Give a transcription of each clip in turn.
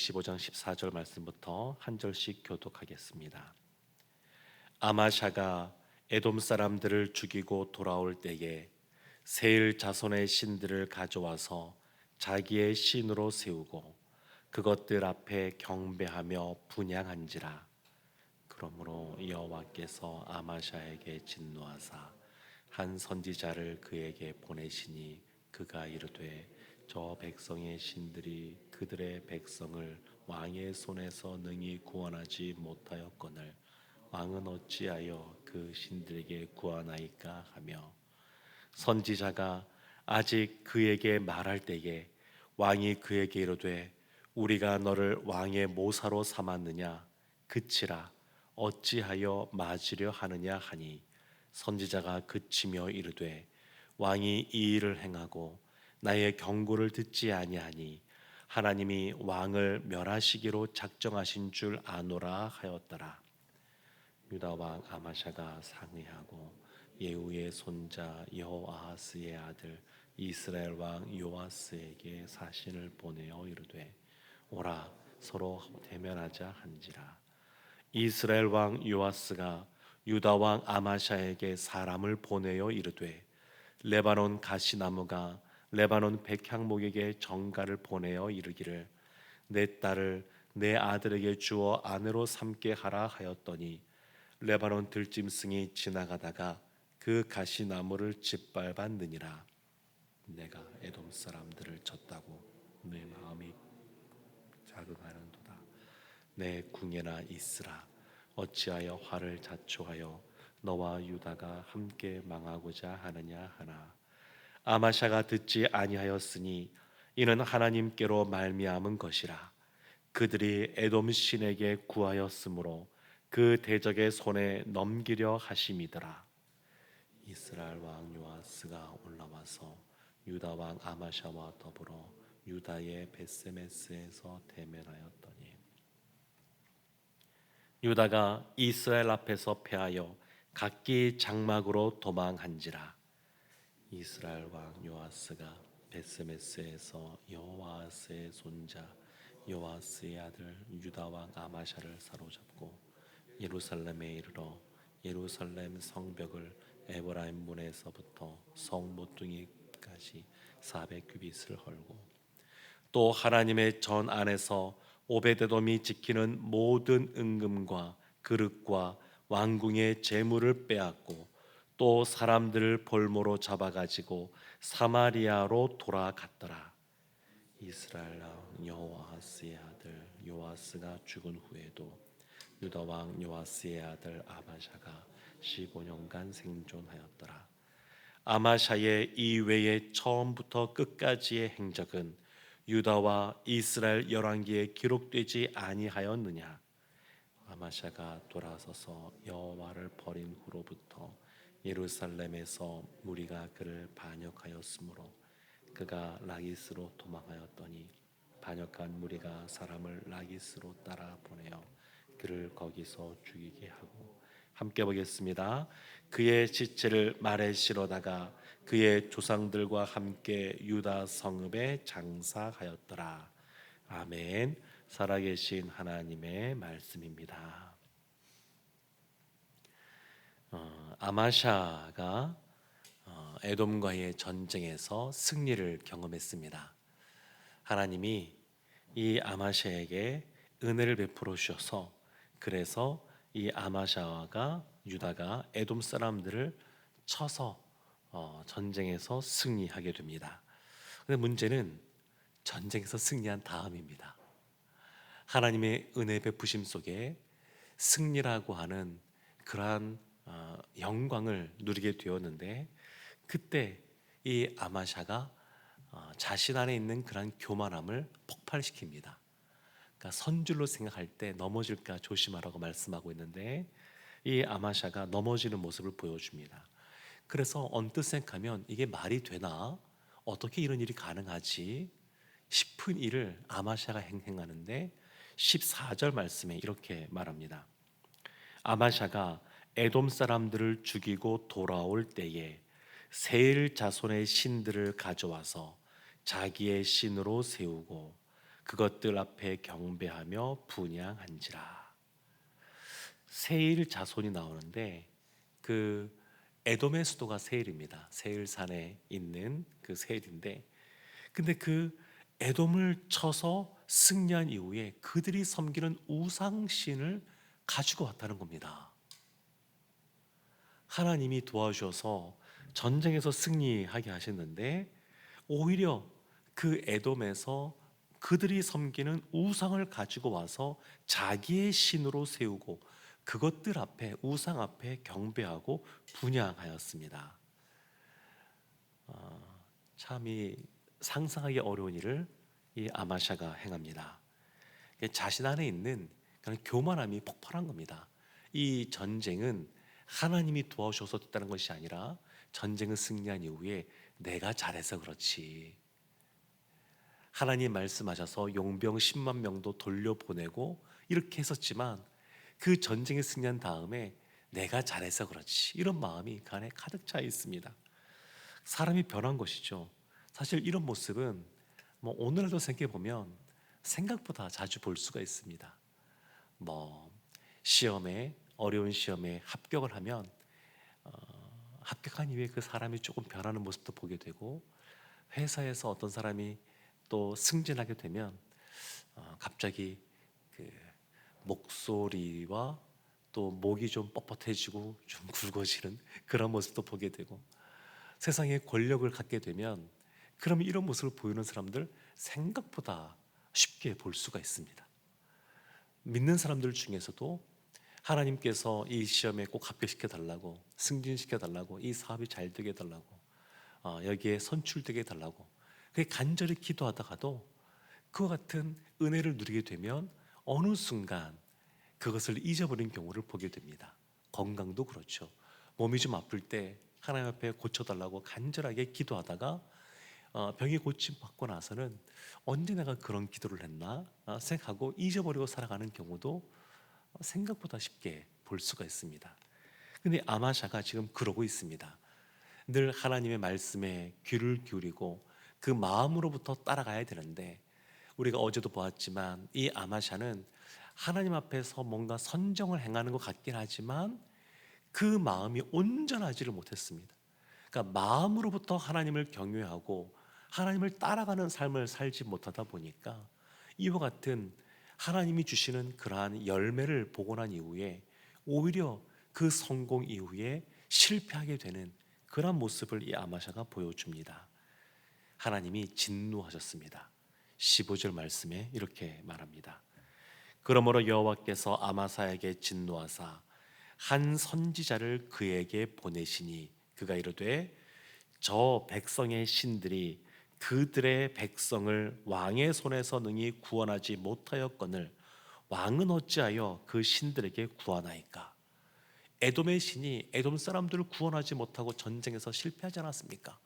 15장 14절 말씀부터 한 절씩 교독하겠습니다. 아마샤가 에돔 사람들을 죽이고 돌아올 때에 세일 자손의 신들을 가져와서 자기의 신으로 세우고 그것들 앞에 경배하며 분향한지라. 그러므로 여호와께서 아마샤에게 진노하사 한 선지자를 그에게 보내시니 그가 이르되 저 백성의 신들이 그들의 백성을 왕의 손에서 능히 구원하지 못하였거늘 왕은 어찌하여 그 신들에게 구하나이까 하며, 선지자가 아직 그에게 말할 때에 왕이 그에게 이르되 우리가 너를 왕의 모사로 삼았느냐 그치라 어찌하여 맞으려 하느냐 하니, 선지자가 그치며 이르되 왕이 이 일을 행하고 나의 경고를 듣지 아니하니 하나님이 왕을 멸하시기로 작정하신 줄 아노라 하였더라. 유다 왕 아마샤가 상의하고 예후의 손자 여호아하스의 아들 이스라엘 왕 요아스에게 사신을 보내어 이르되 오라 서로 대면하자 한지라. 이스라엘 왕 요아스가 유다 왕 아마샤에게 사람을 보내어 이르되 레바논 가시나무가 레바논 백향목에게 정가를 보내어 이르기를 내 딸을 내 아들에게 주어 아내로 삼게 하라 하였더니, 레바논 들짐승이 지나가다가 그 가시나무를 짓밟았느니라. 내가 에돔 사람들을 쳤다고 내 마음이 자긍하는도다. 내 궁예나 있으라. 어찌하여 화를 자초하여 너와 유다가 함께 망하고자 하느냐 하나. 아마샤가 듣지 아니하였으니 이는 하나님께로 말미암은 것이라. 그들이 에돔 신에게 구하였으므로 그 대적의 손에 넘기려 하심이더라. 이스라엘 왕 요아스가 올라와서 유다 왕 아마샤와 더불어 유다의 베세메스에서 대면하였더니, 유다가 이스라엘 앞에서 패하여 각기 장막으로 도망한지라. 이스라엘 왕 요아스가 베세메스에서 여호아스의 손자 요아스의 아들 유다 왕 아마샤를 사로잡고 예루살렘에 이르러 예루살렘 성벽을 에브라임 문에서부터 성 모퉁이까지 400규빗을 헐고, 또 하나님의 전 안에서 오베데돔이 지키는 모든 은금과 그릇과 왕궁의 재물을 빼앗고, 또 사람들을 볼모로 잡아가지고 사마리아로 돌아갔더라. 이스라엘 왕 여호아스의 아들 요아스가 죽은 후에도 유다 왕 요아스의 아들 아마샤가 15년간 생존하였더라. 아마샤의 이외의 처음부터 끝까지의 행적은 유다와 이스라엘 열왕기에 기록되지 아니하였느냐. 아마샤가 돌아서서 여호와를 버린 후로부터 예루살렘에서 무리가 그를 반역하였으므로 그가 라기스로 도망하였더니, 반역한 무리가 사람을 라기스로 따라 보내어 그를 거기서 죽이게 하고, 함께 보겠습니다. 그의 시체를 말에 실어다가 그의 조상들과 함께 유다 성읍에 장사하였더라. 아멘. 살아계신 하나님의 말씀입니다. 아마샤가 에돔과의 전쟁에서 승리를 경험했습니다. 하나님이 이 아마샤에게 은혜를 베풀어 주셔서, 그래서 이 아마샤가 유다가 에돔 사람들을 쳐서 전쟁에서 승리하게 됩니다. 근데 문제는 전쟁에서 승리한 다음입니다. 하나님의 은혜 베푸심 속에 승리라고 하는 그러한 영광을 누리게 되었는데, 그때 이 아마샤가 자신 안에 있는 그러한 교만함을 폭발시킵니다. 그러니까 선줄로 생각할 때 넘어질까 조심하라고 말씀하고 있는데, 이 아마샤가 넘어지는 모습을 보여줍니다. 그래서 언뜻 생각하면 이게 말이 되나? 어떻게 이런 일이 가능하지? 싶은 일을 아마샤가 행하는데 14절 말씀에 이렇게 말합니다. 아마샤가 에돔 사람들을 죽이고 돌아올 때에 세일 자손의 신들을 가져와서 자기의 신으로 세우고 그것들 앞에 경배하며 분향한지라. 세일 자손이 나오는데 그 에돔의 수도가 세일입니다. 세일산에 있는 그 세일인데, 근데 그 에돔을 쳐서 승리한 이후에 그들이 섬기는 우상신을 가지고 왔다는 겁니다. 하나님이 도와주셔서 전쟁에서 승리하게 하셨는데 오히려 그 에돔에서 그들이 섬기는 우상을 가지고 와서 자기의 신으로 세우고 그것들 앞에, 우상 앞에 경배하고 분향하였습니다. 참이 상상하기 어려운 일을 이 아마샤가 행합니다. 자신 안에 있는 그런 교만함이 폭발한 겁니다. 이 전쟁은 하나님이 도와주셔서 됐다는 것이 아니라 전쟁을 승리한 이후에 내가 잘해서 그렇지. 하나님 말씀하셔서 용병 10만 명도 돌려보내고 이렇게 했었지만 그 전쟁에 승리한 다음에 내가 잘해서 그렇지, 이런 마음이 그 안에 가득 차 있습니다. 사람이 변한 것이죠. 사실 이런 모습은 뭐 오늘날도 생각해 보면 생각보다 자주 볼 수가 있습니다. 뭐 시험에, 어려운 시험에 합격을 하면 합격한 이후에 그 사람이 조금 변하는 모습도 보게 되고, 회사에서 어떤 사람이 또 승진하게 되면 갑자기 그 목소리와 또 목이 좀 뻣뻣해지고 좀 굵어지는 그런 모습도 보게 되고, 세상에 권력을 갖게 되면 그러면 이런 모습을 보이는 사람들 생각보다 쉽게 볼 수가 있습니다. 믿는 사람들 중에서도 하나님께서 이 시험에 꼭 합격시켜 달라고, 승진시켜 달라고, 이 사업이 잘 되게 해달라고, 여기에 선출되게 해달라고 그렇게 간절히 기도하다가도 그와 같은 은혜를 누리게 되면 어느 순간 그것을 잊어버린 경우를 보게 됩니다. 건강도 그렇죠. 몸이 좀 아플 때 하나님 앞에 고쳐달라고 간절하게 기도하다가 병이 고침받고 나서는 언제 내가 그런 기도를 했나 생각하고 잊어버리고 살아가는 경우도 생각보다 쉽게 볼 수가 있습니다. 근데 아마샤가 지금 그러고 있습니다. 늘 하나님의 말씀에 귀를 기울이고 그 마음으로부터 따라가야 되는데, 우리가 어제도 보았지만 이 아마샤는 하나님 앞에서 뭔가 선정을 행하는 것 같긴 하지만 그 마음이 온전하지를 못했습니다. 그러니까 마음으로부터 하나님을 경외하고 하나님을 따라가는 삶을 살지 못하다 보니까 이와 같은 하나님이 주시는 그러한 열매를 보고 난 이후에 오히려 그 성공 이후에 실패하게 되는 그런 모습을 이 아마샤가 보여줍니다. 하나님이 진노하셨습니다. 15절 말씀에 이렇게 말합니다. 그러므로 여호와께서 아마사에게 진노하사 한 선지자를 그에게 보내시니 그가 이르되 저 백성의 신들이 그들의 백성을 왕의 손에서 능히 구원하지 못하였거늘 왕은 어찌하여 그 신들에게 구하나이까. 에돔의 신이 에돔 사람들을 구원하지 못하고 전쟁에서 실패하지 않았습니까?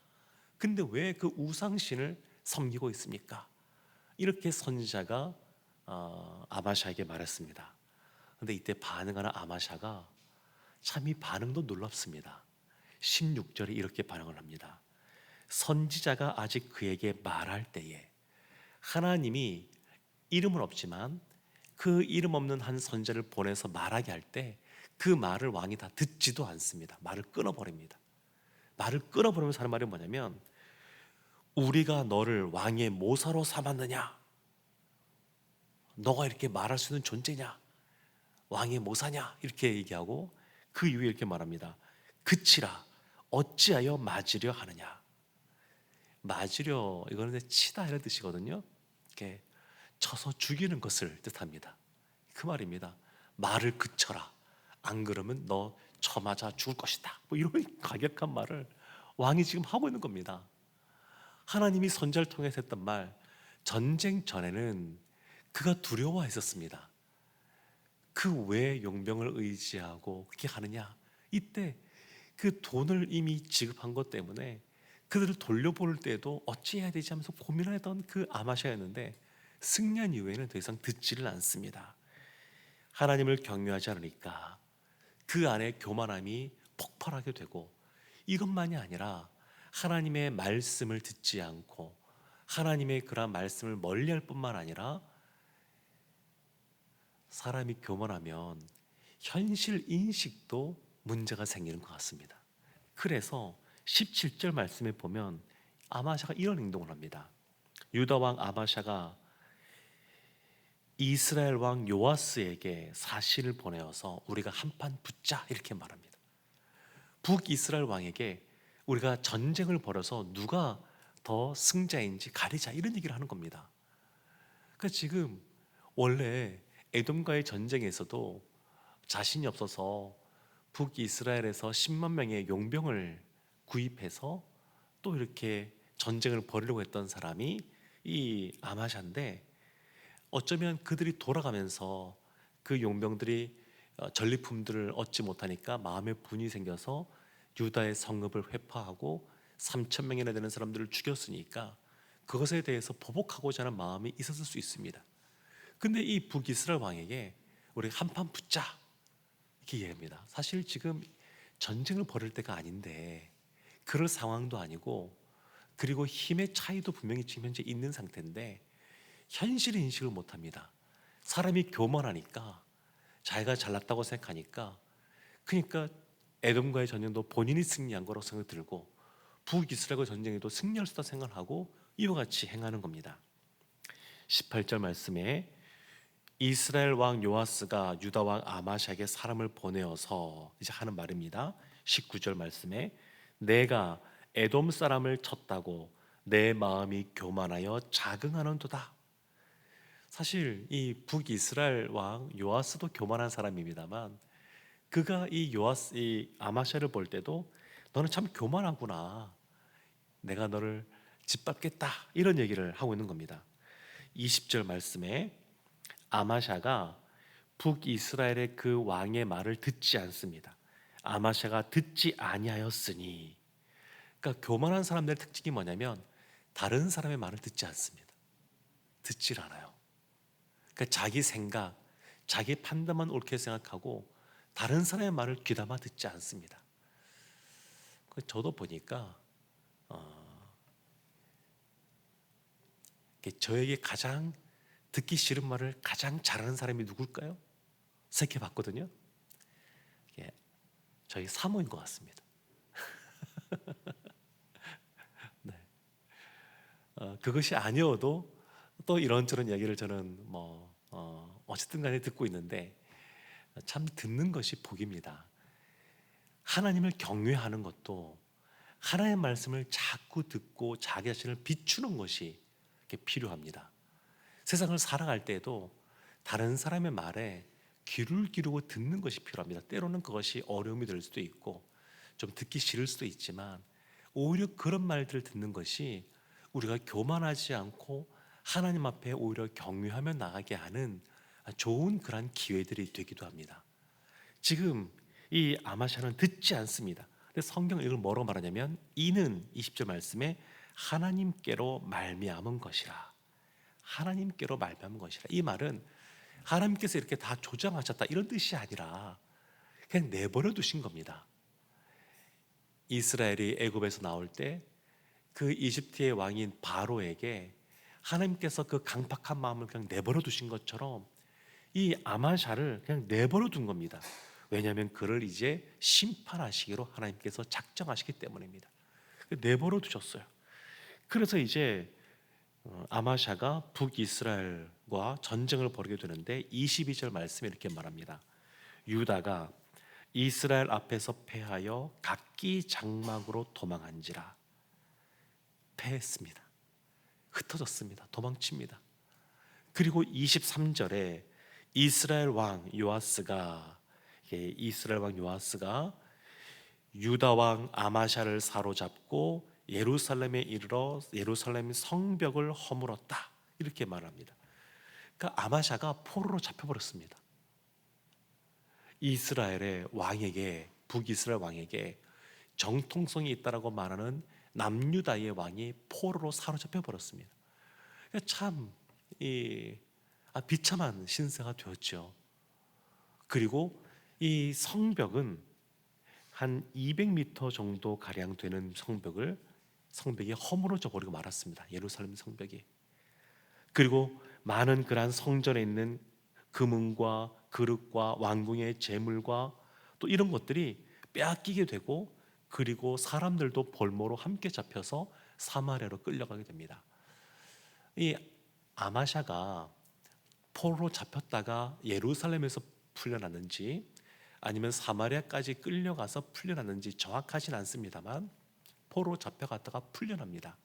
근데 왜 그 우상신을 섬기고 있습니까? 이렇게 선지자가 아마샤에게 말했습니다. 근데 이때 반응하는 아마샤가 참 이 반응도 놀랍습니다. 16절에 이렇게 반응을 합니다. 선지자가 아직 그에게 말할 때에, 하나님이 이름은 없지만 그 이름 없는 한 선지자를 보내서 말하게 할 때 그 말을 왕이 다 듣지도 않습니다. 말을 끊어버립니다. 말을 끊어버리면서 하는 말이 뭐냐면, 우리가 너를 왕의 모사로 삼았느냐? 너가 이렇게 말할 수 있는 존재냐? 왕의 모사냐? 이렇게 얘기하고 그 이후에 이렇게 말합니다. 그치라, 어찌하여 맞으려 하느냐? 맞으려, 이거는 치다 이런 뜻이거든요. 이렇게 쳐서 죽이는 것을 뜻합니다. 그 말입니다. 말을 그쳐라, 안 그러면 너 쳐맞아 죽을 것이다, 뭐 이런 과격한 말을 왕이 지금 하고 있는 겁니다. 하나님이 선지자를 통해서 했던 말, 전쟁 전에는 그가 두려워했었습니다. 그 왜 용병을 의지하고 그렇게 하느냐? 이때 그 돈을 이미 지급한 것 때문에 그들을 돌려볼 때도 어찌해야 되지 하면서 고민하던 그 아마샤였는데, 승리한 이후에는 더 이상 듣지를 않습니다. 하나님을 경외하지 않으니까 그 안에 교만함이 폭발하게 되고, 이것만이 아니라 하나님의 말씀을 듣지 않고 하나님의 그러한 말씀을 멀리할 뿐만 아니라 사람이 교만하면 현실 인식도 문제가 생기는 것 같습니다. 그래서 17절 말씀에 보면 아마샤가 이런 행동을 합니다. 유다 왕 아마샤가 이스라엘 왕 요아스에게 사신을 보내어서 우리가 한판 붙자 이렇게 말합니다. 북이스라엘 왕에게 우리가 전쟁을 벌여서 누가 더 승자인지 가리자 이런 얘기를 하는 겁니다. 그러니까 지금 원래 에돔과의 전쟁에서도 자신이 없어서 북이스라엘에서 10만 명의 용병을 구입해서 또 이렇게 전쟁을 벌이려고 했던 사람이 이 아마샤인데, 어쩌면 그들이 돌아가면서 그 용병들이 전리품들을 얻지 못하니까 마음에 분이 생겨서 유다의 성읍을 회파하고 3천 명이나 되는 사람들을 죽였으니까 그것에 대해서 보복하고자 하는 마음이 있었을 수 있습니다. 근데 이 북이스라엘 왕에게 우리 한판 붙자 이렇게 얘기합니다. 사실 지금 전쟁을 벌일 때가 아닌데, 그럴 상황도 아니고, 그리고 힘의 차이도 분명히 지금 현재 있는 상태인데 현실 인식을 못합니다. 사람이 교만하니까, 자기가 잘났다고 생각하니까, 그러니까 에돔과의 전쟁도 본인이 승리한 거라고 생각이 들고 북이스라엘과 전쟁에도 승리할 수 있다 생각하고 이와 같이 행하는 겁니다. 18절 말씀에 이스라엘 왕 요아스가 유다 왕 아마샤에게 사람을 보내어서 이제 하는 말입니다. 19절 말씀에 내가 에돔 사람을 쳤다고 내 마음이 교만하여 자긍하는도다. 사실 이 북이스라엘 왕 요아스도 교만한 사람입니다만, 그가 이 아마샤를 볼 때도 너는 참 교만하구나, 내가 너를 짓밟겠다 이런 얘기를 하고 있는 겁니다. 20절 말씀에 아마샤가 북이스라엘의 그 왕의 말을 듣지 않습니다. 아마샤가 듣지 아니하였으니, 그러니까 교만한 사람들의 특징이 뭐냐면 다른 사람의 말을 듣지 않습니다. 듣질 않아요. 그러니까 자기 생각, 자기 판단만 옳게 생각하고 다른 사람의 말을 귀담아 듣지 않습니다. 저도 보니까 저에게 가장 듣기 싫은 말을 가장 잘하는 사람이 누굴까요? 생각해봤거든요. 저희 사모인 것 같습니다. 네. 그것이 아니어도 또 이런저런 얘기를 저는 어쨌든 간에 듣고 있는데, 참 듣는 것이 복입니다. 하나님을 경외하는 것도 하나님의 말씀을 자꾸 듣고 자기 자신을 비추는 것이 필요합니다. 세상을 살아갈 때에도 다른 사람의 말에 귀를 기울이고 듣는 것이 필요합니다. 때로는 그것이 어려움이 될 수도 있고 좀 듣기 싫을 수도 있지만, 오히려 그런 말들을 듣는 것이 우리가 교만하지 않고 하나님 앞에 오히려 경외하며 나가게 하는 좋은 그런 기회들이 되기도 합니다. 지금 이 아마샤는 듣지 않습니다. 근데 성경은 이걸 뭐라고 말하냐면 이는 20절 말씀에 하나님께로 말미암은 것이라. 하나님께로 말미암은 것이라. 이 말은 하나님께서 이렇게 다 조장하셨다 이런 뜻이 아니라 그냥 내버려 두신 겁니다. 이스라엘이 애굽에서 나올 때 그 이집트의 왕인 바로에게 하나님께서 그 강팍한 마음을 그냥 내버려 두신 것처럼 이 아마샤를 그냥 내버려 둔 겁니다. 왜냐하면 그를 이제 심판하시기로 하나님께서 작정하시기 때문입니다. 내버려 두셨어요. 그래서 이제 아마샤가 북이스라엘과 전쟁을 벌이게 되는데 22절 말씀에 이렇게 말합니다. 유다가 이스라엘 앞에서 패하여 각기 장막으로 도망한지라. 패했습니다. 흩어졌습니다. 도망칩니다. 그리고 23절에 이스라엘 왕 요아스가 유다 왕 아마샤를 사로잡고 예루살렘에 이르러 예루살렘 성벽을 허물었다 이렇게 말합니다. 그러니까 아마샤가 포로로 잡혀버렸습니다. 이스라엘의 왕에게, 북이스라엘 왕에게 정통성이 있다라고 말하는 남유다의 왕이 포로로 사로잡혀 버렸습니다. 참 비참한 신세가 되었죠. 그리고 이 성벽은 한 200m 정도 가량 되는 성벽을 성벽이 허물어져 버리고 말았습니다. 예루살렘 성벽이. 그리고 많은 그러한 성전에 있는 금은과 그릇과 왕궁의 재물과 또 이런 것들이 빼앗기게 되고, 그리고 사람들도 볼모로 함께 잡혀서 사마리아로 끌려가게 됩니다. 이 아마샤가 포로로 잡혔다가 예루살렘에서 풀려났는지 아니면 사마리아까지 끌려가서 풀려났는지 정확하진 않습니다만, 포로로 잡혀갔다가 풀려납니다.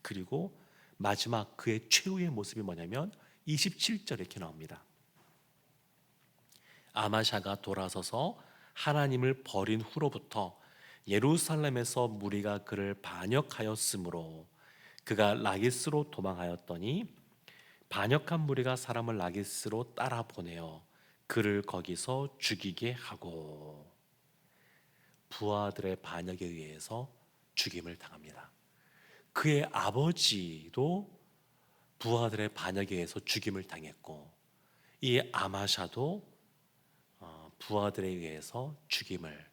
그리고 마지막 그의 최후의 모습이 뭐냐면 27절에 이렇게 나옵니다. 아마샤가 돌아서서 하나님을 버린 후로부터 예루살렘에서 무리가 그를 반역하였으므로 그가 라기스로 도망하였더니 반역한 무리가 사람을 라기스로 따라 보내어 그를 거기서 죽이게 하고, 부하들의 반역에 의해서 죽임을 당합니다. 그의 아버지도 부하들의 반역에 의해서 죽임을 당했고, 이 아마샤도 부하들에 의해서 죽임을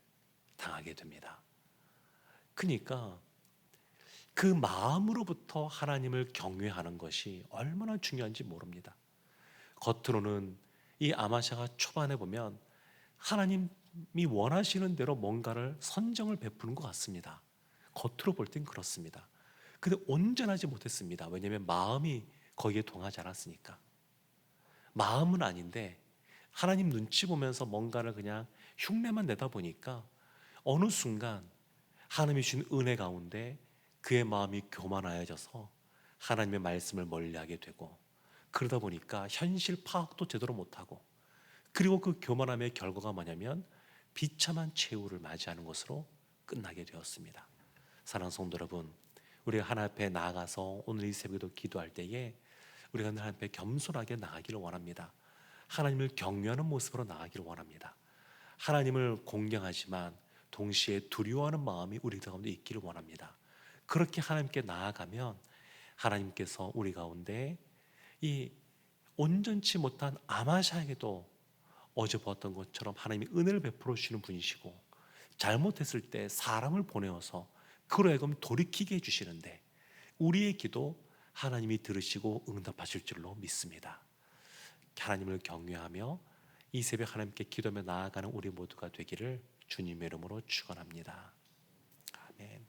당하게 됩니다. 그러니까 그 마음으로부터 하나님을 경외하는 것이 얼마나 중요한지 모릅니다. 겉으로는 이 아마샤가 초반에 보면 하나님이 원하시는 대로 뭔가를 선정을 베푸는 것 같습니다. 겉으로 볼 땐 그렇습니다. 근데 온전하지 못했습니다. 왜냐하면 마음이 거기에 동하지 않았으니까. 마음은 아닌데 하나님 눈치 보면서 뭔가를 그냥 흉내만 내다 보니까 어느 순간 하나님이 주신 은혜 가운데 그의 마음이 교만하여져서 하나님의 말씀을 멀리하게 되고, 그러다 보니까 현실 파악도 제대로 못하고, 그리고 그 교만함의 결과가 뭐냐면 비참한 최후를 맞이하는 것으로 끝나게 되었습니다. 사랑하는 성도 여러분, 우리가 하나님 앞에 나아가서 오늘 이 새벽에도 기도할 때에 우리가 하나님 앞에 겸손하게 나아가기를 원합니다. 하나님을 경외하는 모습으로 나아가기를 원합니다. 하나님을 공경하지만 동시에 두려워하는 마음이 우리 가운데 있기를 원합니다. 그렇게 하나님께 나아가면 하나님께서 우리 가운데 이 온전치 못한 아마샤에게도 어제 보았던 것처럼 하나님이 은혜를 베풀어 주시는 분이시고, 잘못했을 때 사람을 보내어서 그로 하여금 돌이키게 해주시는데 우리의 기도 하나님이 들으시고 응답하실 줄로 믿습니다. 하나님을 경외하며 이 새벽 하나님께 기도하며 나아가는 우리 모두가 되기를 주님의 이름으로 축원합니다. 아멘.